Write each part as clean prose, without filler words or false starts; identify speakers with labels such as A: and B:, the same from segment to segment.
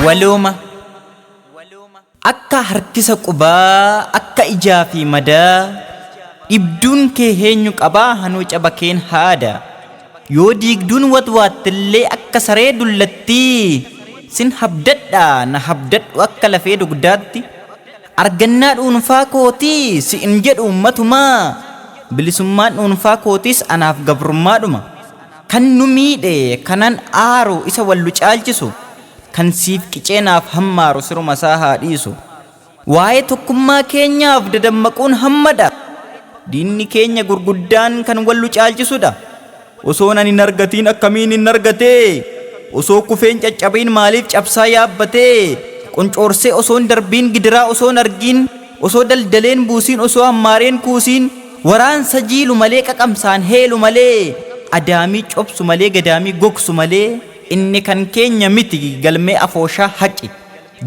A: Waluma akka harkisa qubaa akka ijaa fi madaa ibduun kee heenyu qabaa hanuu caba keen haada yoo diigduun watwaattillee akka saree dullattii sin habdadhaa na habdadhu akka lafee dugdaatti argannaa dhuunfaa kootii si in jedhu ummatumaa bilisummaan dhuunfaa kootis anaaf gabrummaadhuma kan nu miidhe kanan aaru isa wallu caalchisu kan siif qiceenaaf hammaaru siruma isaa haa dhiisu waa'ee tokkummaa keenyaaf dadammaquun hammadha diinni keenya gurguddaan kan wallu caalchisudha osoo nan hin argatiin akkamiin hin argatee osoo kufeen caccabiin maaliif cabsaa yaabbatee qoncoorsee osoo hin darbiin gidiraa osoo hin argiin osoo daldaleen buusiin osoo hammaareen kuusiin waraansa jiilu malee qaqamsaan heelu malee adaamii cobsu malee gadaamii gogsu malee inni kan keenya miti galmee afooshaa haqi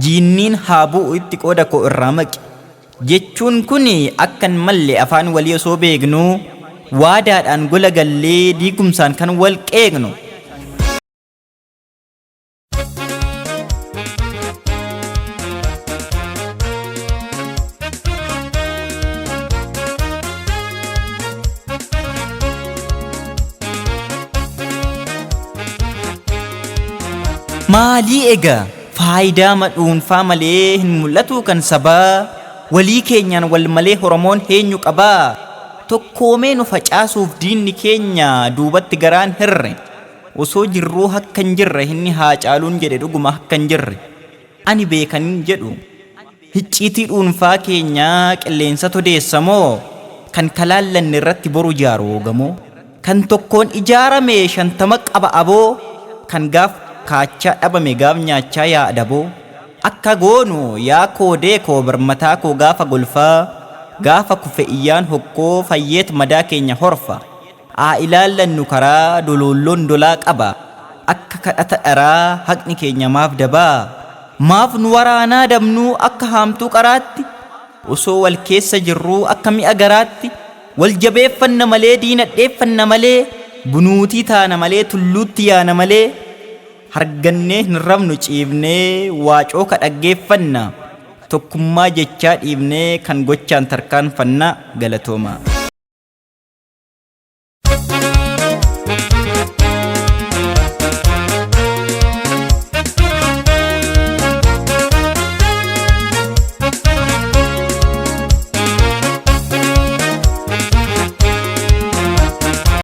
A: jiinniin haa bu'u itti qooda koo irraa maqi jechuun kuni akkan malle afaan walii osoo beeknu waadaadhaan gola gallee diigumsaan kan wal qeeqnu maalii egaa faayidaa madhuunfaa malee hin mul'atu kan sabaa walii keenyaan wal malee horomoon heenyu qabaa tokkoomee nu facaasuuf diinni keenya duubatti garaan hirre osoo jirruu hakkan jirre inni haa caaluun jedhe dhuguma hakkan jirre ani beekanin jedhu hicciitii dhuunfaa keenyaa qilleensa todeessamoo kan kalaallanne irratti boru jaaroogamoo kan tokkoon ijaarame 50 qaba aboo kan gaaf kaachaa dhabame gaaf nyaachaa yaa adaboo akka goonu yaa koodee koo barmataa koo gaafa golfaa gaafa kufe iyyaan hokkoo fayyeet madaa keenya horfa haa ilaallannu karaa dololloon dolaa qaba akka kadhata dharaa haqni keenya maaf dabaa maaf nu waraanaa dabnuu akka haamtuu qaraatti osoo wal keessa jirruu akka mi'a garaatti wal jabeeffanna malee diinadheeffanna malee bunuutii taana malee tulluutti yaana malee hargannee hin rabnu ciifnee waacoo ka dhaggeeffanna tokkummaa jechaa dhiibnee kan gochaan tarkaanfanna galatooma.